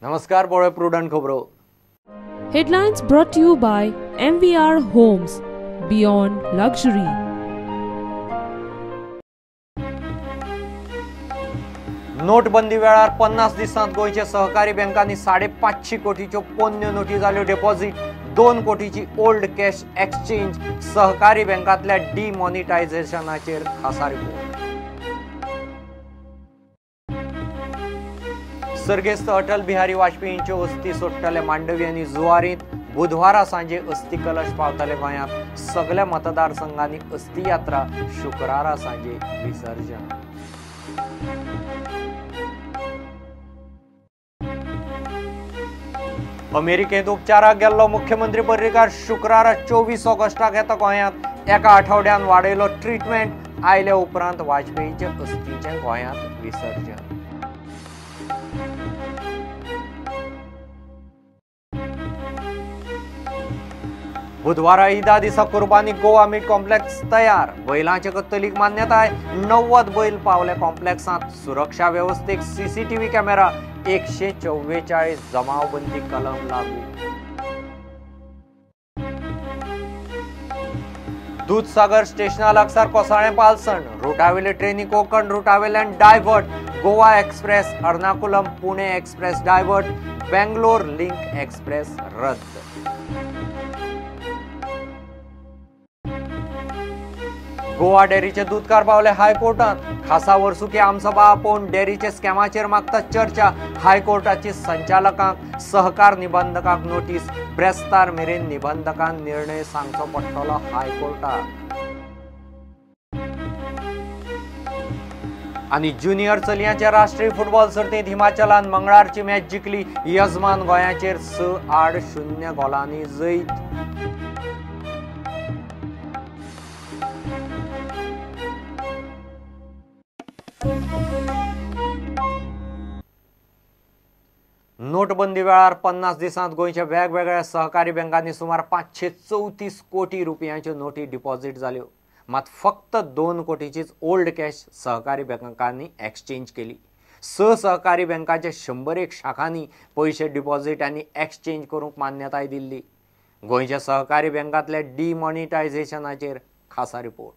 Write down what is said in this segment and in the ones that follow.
नमस्कार बोळे प्रुडंट खबरो. Headlines brought to you by MVR Homes, Beyond Luxury. नोटबंदी वेळार 50 दिसांत गोयचे सहकारी बँकांनी 550 कोटीच्यो पोन्न्यो नोटी जाल्यो डिपॉझिट, 2 कोटीची ओल्ड कॅश एक्सचेंज, सहकारी बँकांतल्या डिमॉनिटायझेशनाचेर खासा रिपोर्ट. सर्गेस्त अटल बिहारी वाजपेयींच्यो अस्थी सोडटले मांडवी आनी जुवारीत. बुधवारा सांजे अस्थी कलश पावतले गोंयांत. सगळ्या मतदारसंघांनी अस्थी यात्रा. शुक्रारा सांजे विसर्जन. अमेरिकेत उपचाराक गेल्लो मुख्यमंत्री पर्रीकार शुक्रारा 24 ऑगस्टाक येता गोंयांत. एका आठवड्यान वाडयलो ट्रीटमेंट. आयले उपरांत वाजपेयींचे अस्थीचें गोंयांत विसर्जन. बुधवारा ईदा दिसा कुर्बानी गोवा मीट कॉम्प्लेक्स तयार. बैलांचे कत्तलीक मान्यताय. 90 बैल पावले कॉम्प्लेक्सांत. सुरक्षा वेवस्थेक सीसीटीव्ही कॅमेरा. 144 जमावबंदी कलम लागू. दूधसागर स्टेशना लागसार कोसळ्ळें पालसण. रुटावेले ट्रेनी कोकण रुटावेल्यान divert. Goa express, Ernakulam Pune express divert. Bangalore link express रद्द. गोवा डेरीचे दूधकार पावले हायकोर्टात. खासा वर्सुकी आमसभा आपोवन डेरीचे स्कॅमाचेर मागता चर्चा. हायकोर्टाची संचालकांक सहकार निबंधकांक नोटीस. ब्रेस्तार मेरेन निबंधकान निर्णय सांगचो पडटलो हायकोर्टाक. आनी ज्युनियर चलयांच्या राष्ट्रीय फुटबॉल सर्तींत हिमाचलान मंगळारची मॅच जिखली. यजमान गोंयाचेर 6-8-0 गोलांनी जैत. नोटबंदी वेळार 50 दिसांत गोंयच्या वेगवेगळ्या सहकारी बँकांनी सुमार 534 कोटी रुपयांच्यो नोटी डिपॉझिट जाल्यो. मात फक्त 2 कोटीचीच ओल्ड कॅश सहकारी बँकांनी एक्सचेंज केली. 6 सहकारी बँकांच्या 101 शाखांनी पयशे डिपॉझिट आनी एक्सचेंज करूंक मान्यताय दिल्ली. गोंयच्या सहकारी बँकांतल्या डिमॉनिटायझेशनाचेर खासा रिपोर्ट.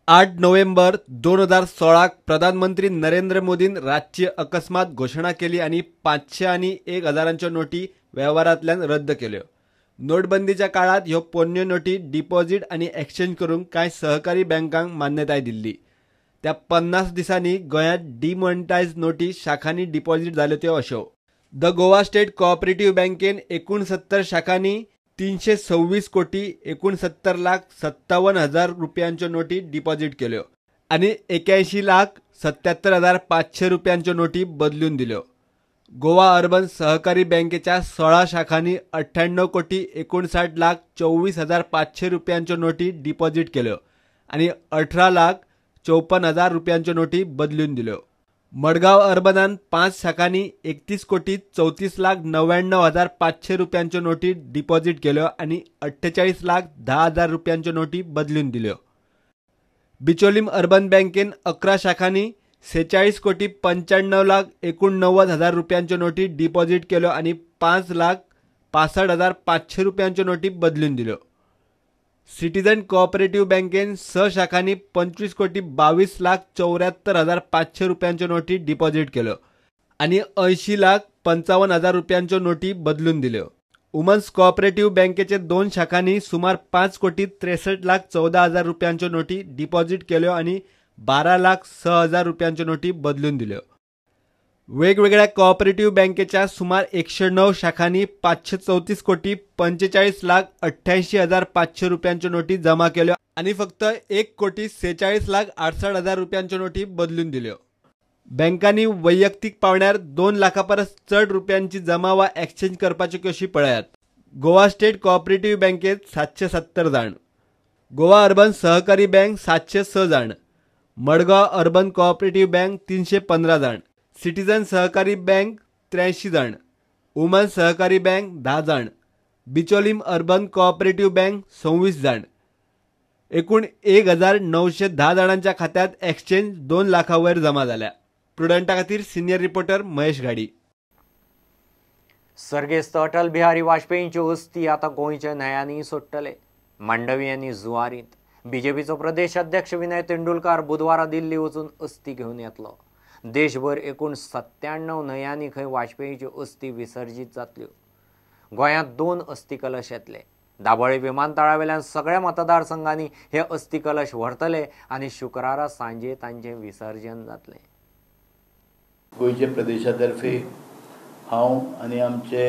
8 नोव्हेंबर 2016 प्रधानमंत्री नरेंद्र मोदीन रातची अकस्मात घोषणा केली आणि 500 आणि 1000च्यो नोटी व्यवहारांतल्यान रद्द केल्यो. नोटबंदीच्या काळात ह्यो पोन्न्यो नोटी डिपॉझिट आणि एक्सचेंज करूंक कांय सहकारी बँकांक मान्यताय दिल्ली. त्या 50 दिसांनी गोंयांत डिमॉनिटायज नोटी शाखांनी डिपॉझिट जाल्यो त्यो अश्यो. द गोवा स्टेट कोऑपरेटिव्ह बँकेन 69 शाखांनी 326 कोटी 69,57,000 रुपयांच्यो नोटी डिपॉझिट केल्यो आणि 81,77,500 रुपयांच्यो नोटी बदलून दिल्यो. गोवा अर्बन सहकारी बँकेच्या 16 शाखांनी 98 कोटी 59,24,500 रुपयांच्यो नोटी डिपॉझिट केल्यो आणि 18,54,000 रुपयांच्यो नोटी बदलून दिल्यो. मडगांव अर्बनान 5 शाखांनी 31 कोटी 34,99,500 रुपयांच्यो नोटी डिपॉझिट केल्यो आणि 48,10,000 रुपयांच्यो नोटी बदलून दिल्यो. बिचोलीम अर्बन बँकेन 11 शाखांनी 46 कोटी 95,89,000 रुपयांच्यो नोटी डिपॉझिट केल्यो आणि 5,65,500 रुपयांच्यो नोटी बदलून दिल्यो. सिटीजन कोऑपरेटिव्ह बँकेन 6 शाखांनी 25 कोटी 22,74,500 रुपयांच्यो नोटी डिपॉझिट केल्यो आणि 80,55,000 रुपयांच्यो नोटी बदलून दिल्यो. वुमन्स कोऑपरेटिव्ह बँकेचे 2 शाखांनी सुमार 5 कोटी 63,14,000 रुपयांच्यो नोटी डिपॉझिट केल्यो आणि 12,06,000 रुपयांच्यो नोटी बदलून दिल्यो. वेगवेगळ्या कोऑपरेटिव्ह बँकेच्या सुमार 109 शाखांनी 534 कोटी 45,88,500 रुपयांच्यो नोटी जमा केल्यो आणि फक्त 1 कोटी 46,68,000 रुपयांच्यो नोटी बदलून दिल्यो. बँकांनी वैयक्तीक पावण्यार 2 लाखा परस चड रुपयांची जमा वा एक्सचेंज करपाच्यो कशी पळयात. गोवा स्टेट कोऑपरेटिव्ह बँकेत 770 जाण, गोवा अर्बन सहकारी बँक 706 जाण, मडगांव अर्बन कोऑपरेटिव्ह बँक 315 जाण, सिटीजन सहकारी बँक 83 जाण, वुमन सहकारी बँक 10 जाण, बिचोलीम अर्बन कोऑपरेटिव्ह बँक 26 जाण. एकूण 1,910 जाणांच्या खात्यात एक्सचेंज 2 लाखा वयर जमा झाल्या. प्रुडंटा खातीर सिनियर रिपोर्टर महेश गाडी. सर्गेस्त अटल बिहारी वाजपेयींची अस्थी आता गोंयच्या न्हंयांनी सोडटले. मांडवी आनी जुवारींत बीजेपीचो प्रदेश अध्यक्ष विनय तेंडुलकार बुधवारा दिल्ली वचून अस्थी घेवन येतलो. देशभर एकूण 97 न्हंयांनी खंय वाजपेयींच्यो अस्थी विसर्जीत जातल्यो. गोंयांत 2 अस्थी कलश येतले. दाबोळे विमानतळावेल्यान सगळ्या मतदारसंघांनी हे अस्थी कलश व्हरतले आनी शुक्रारा सांजे तांचें विसर्जन जातलें. गोंयचे प्रदेशातर्फे हांव आनी आमचे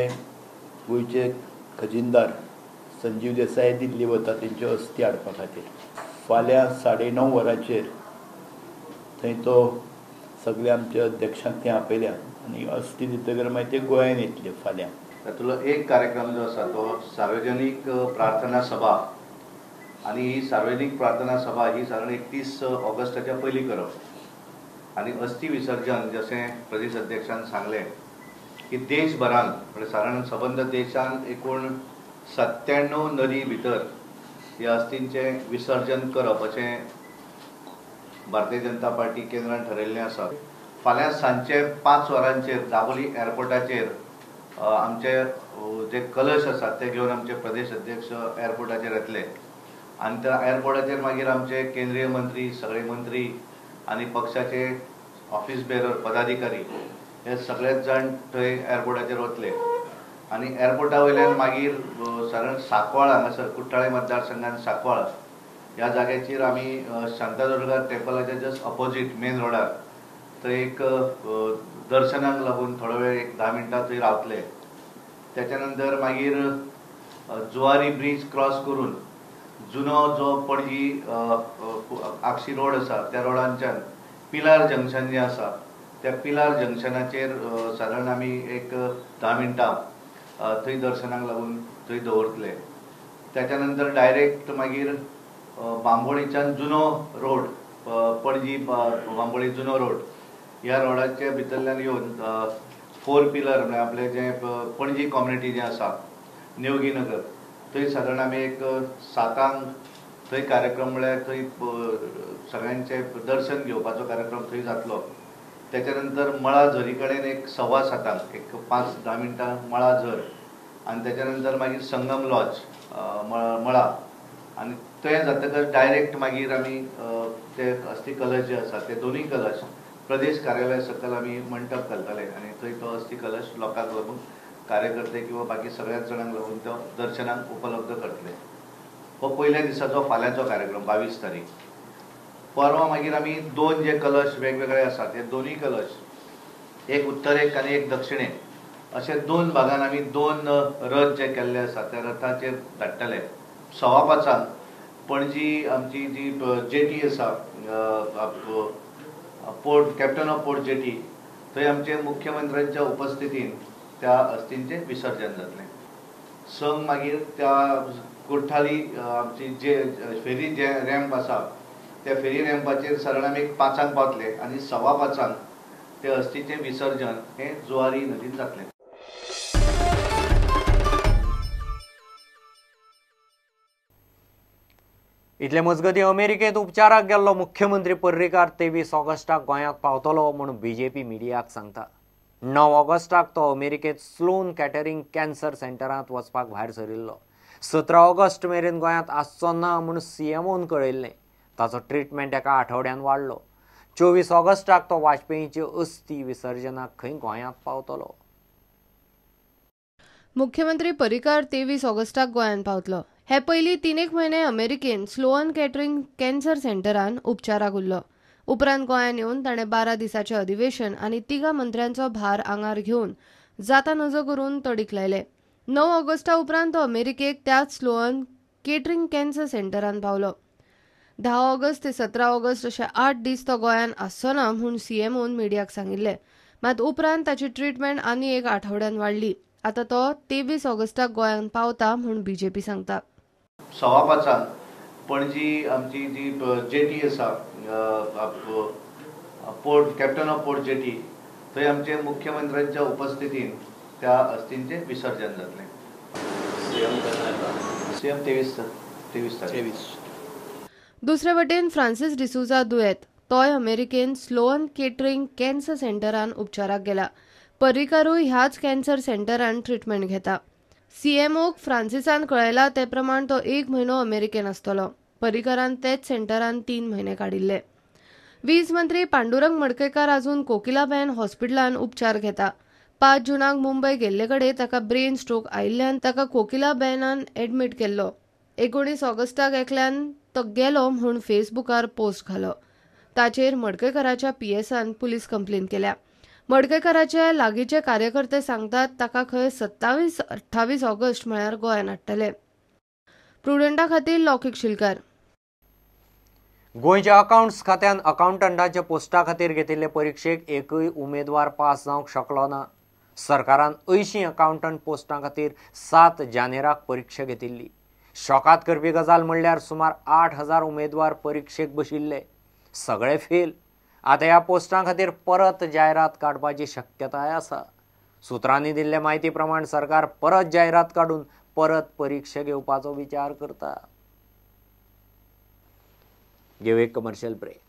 गोंयचे खजिनदार संजीव देसाय दिल्ली वता तेंच्यो अस्थी हाडपा खातीर. फाल्यां 9:30 वरांचेर थंय तो सगळ्या आमच्या अध्यक्षांक थंय आपयल्या आनी अस्थी दितकर मागीर ते गोंयांत येतले. फाल्यां तातूंतलो एक कार्यक्रम जो आसा तो सार्वजनीक प्रार्थना सभा आनी ही सार्वजनीक प्रार्थना सभा ही साधारण 31 ऑगस्टाच्या पयलीं करप आनी अस्थी विसर्जन जशें प्रदेश अध्यक्षान सांगलें की देशभरान म्हणजे साधारण सबंद देशान एकूण 97 नदी भितर ह्या अस्थींचें विसर्जन करप अशें भारतीय जनता पार्टी केंद्रान ठरयल्लें आसा. फाल्यां सांजचे 5 वरांचेर दाबोली एअरपोर्टाचेर आमचे जे कलश आसात ते घेवन आमचे प्रदेश अध्यक्ष एअरपोर्टाचेर येतले आनी त्या एअरपोर्टाचेर मागीर आमचे केंद्रीय मंत्री सगळे मंत्री आनी पक्षाचे ऑफिस बेरर पदाधिकारी हे सगळेच जाण थंय एअरपोर्टाचेर वतले आनी एअरपोर्टा वयल्यान मागीर साधारण सांकवाळ हांगासर कुट्टाळे मतदारसंघान सांकवाळ ह्या जाग्याचेर आमी शांतादुर्गा टेम्पलाच्या जस्ट ऑपोजीट मेन रोडार थंय एक दर्शनाक लागून थोडो वेळ 10 मिनटां थंय रावतले. त्याच्या नंतर मागीर जुवारी ब्रिज क्रॉस करून जुनो जो पणजी आक्षी रोड आसा त्या रोडांच्यान पिलार जंक्शन जें आसा त्या पिलार जंक्शनाचेर साधारण आमी एक 10 मिनटां थंय दर्शनाक लागून थंय दवरतले. त्याच्या नंतर डायरेक्ट मागीर बांबोळीच्यान जुनो रोड पणजी बांबोळी जुनो रोड ह्या रोडाच्या भितरल्यान येवन 4 पिलर म्हणजे आपले जे पणजी कम्युनिटी जे आसा नेवगी नगर थंय साधारण आमी एक 7 थंय कार्यक्रम म्हळ्यार थंय सगळ्यांचे दर्शन घेवपाचो कार्यक्रम थंय जातलो. त्याच्या नंतर मळा झरी कडेन एक 7:15 एक 5-10 मिनटां मळा झर आनी त्याच्या नंतर मागीर संगम लॉज मळा आनी तें जातकच डायरेक्ट मागीर आमी ते अस्थी कलश जे आसा ते दोनूय कलश प्रदेश कार्यालय सकल आमी मंडप घालतले आनी थंय तो अस्थी कलश लोकांक लागून कार्यकर्ते किंवा बाकी सगळ्याच जाणांक लागून तो दर्शनाक उपलब्ध करतले. हो पयल्या दिसाचो फाल्यांचो कार्यक्रम 22 तारीख. परवा मागीर आमी 2 जे कलश वेगवेगळे आसात हे दोनूय कलश एक उत्तरेक आनी एक दक्षिणेक अशे 2 भागान आमी 2 रथ जे केल्ले आसा त्या रथाचेर धाडटले. 5:15 पणजी आमची जी जेटी आसा port captain of port jetty थंय आमचे मुख्यमंत्र्यांच्या उपस्थितीन त्या अस्थींचे विसर्जन जातले. संग मागीर त्या कुर्ठाली आमची जे फेरी जे रॅम्प आसा त्या फेरी रॅम्पाचेर साधारण आमी 5 पावतले आनी 5:15 ते अस्थीचे विसर्जन हे जुवारी नदीन जातले. इतले मजगती अमेरिकेत उपचाराक गेल्लो मुख्यमंत्री पर्रीकार 23 ऑगस्टाक गोंयांत पावतलो म्हूण बीजेपी मिडियाक सांगता. 9 ऑगस्टाक तो अमेरिकेत स्लोन कॅटरिंग कॅन्सर सेंटरांत वचपाक भायर सरिल्लो. 17 ऑगस्ट मेरेन गोंयांत आसचो ना म्हूण सीएमओन कळयल्लें. ताचो ट्रिटमेंट एका आठवड्यान वाडलो. 24 ऑगस्टाक तो वाजपेयींचे अस्थी विसर्जनाक खंय गोंयांत पावतलो. मुख्यमंत्री पर्रीकार 23 ऑगस्टाक गोंयांत पावतलो. हे पयलीं 3 म्हयने अमेरिकेन स्लोअन कॅटरिंग कॅन्सर सेंटरान उपचाराक उरलो. उपरांत गोंयांत येवन ताणें 12 दिसाचें अधिवेशन आनी 3 मंत्र्यांचो भार आंगार घेवन जाता नजो करून तडीक लायले. 9 ऑगस्टा उपरांत तो अमेरिकेक त्याच स्लोअन कॅटरिंग कॅन्सर सेंटरान पावलो. 10 ऑगस्ट ते 17 ऑगस्ट अशे 8 दीस तो गोंयांत आसचो ना म्हूण सीएमओन मिडियाक सांगिल्लें. मात उपरांत ताची ट्रिटमेंट आनी एक आठवड्यान वाडली. आतां तो 23 ऑगस्टाक गोंयांत पावता म्हूण बीजेपी सांगता. 5:15 पणजी आमची जी जेटी आसा port captain of port jetty थंय आमचे मुख्यमंत्र्यांच्या उपस्थितीन त्या अस्थींचे विसर्जन जातले. सीएम 23 तारीख. दुसरे वटेन फ्रांसीस डिसुजा दुयेंत तोय अमेरिकेन स्लोअन कॅटरिंग कॅन्सर सेंटरान उपचाराक गेला. पर्रीकारूय ह्याच कॅन्सर सेंटरान ट्रीटमेंट घेता. CMOक फ्रांसिसान कळयला ते प्रमाण तो 1 म्हयनो अमेरिकेन आसतलो. पर्रीकारान तेच सेंटरान 3 म्हयने काडिल्ले. वीज मंत्री पांडुरंग मडकयकार आजून कोकिलाबेन हॉस्पिटलान उपचार घेता. 5 जुनाक मुंबय गेल्ले कडेन ताका ब्रेन स्ट्रोक आयिल्ल्यान ताका कोकिलाबेनान एडमीट केल्लो. 19 ऑगस्टाक एकल्यान तो गेलो म्हूण फेसबुकार पोस्ट घालो. ताचेर मडकयकाराच्या PSन पुलीस कंप्लेन केल्या. मडकयकाराचे लागींचे कार्यकर्ते सांगतात ताका खंय 27-28 ऑगस्ट म्हळ्यार गोंयांत हाडटले. प्रुडंटा खातीर लौकीक शिलकार. गोंयच्या अकाउंट्स खात्यान अकाउंटंटाच्या पोस्टा खातीर घेतिल्ले परीक्षेक एकूय उमेदवार पास जावंक शकलो ना. सरकारान 80 अकाउंटंट पोस्टां खातीर 7 जानेराक परीक्षा घेतिल्ली. शॉकात करपी गजाल म्हणल्यार सुमार 8,000 उमेदवार परीक्षेक बशिल्ले, सगळे फेल. आता ह्या पोस्टां खातीर परत जायरात काडपाची शक्यताय आसा. सुत्रांनी दिल्ले म्हायती प्रमाण सरकार परत जायरात काडून परत परीक्षा घेवपाचो विचार करता. घेऊ एक कमर्शियल ब्रेक.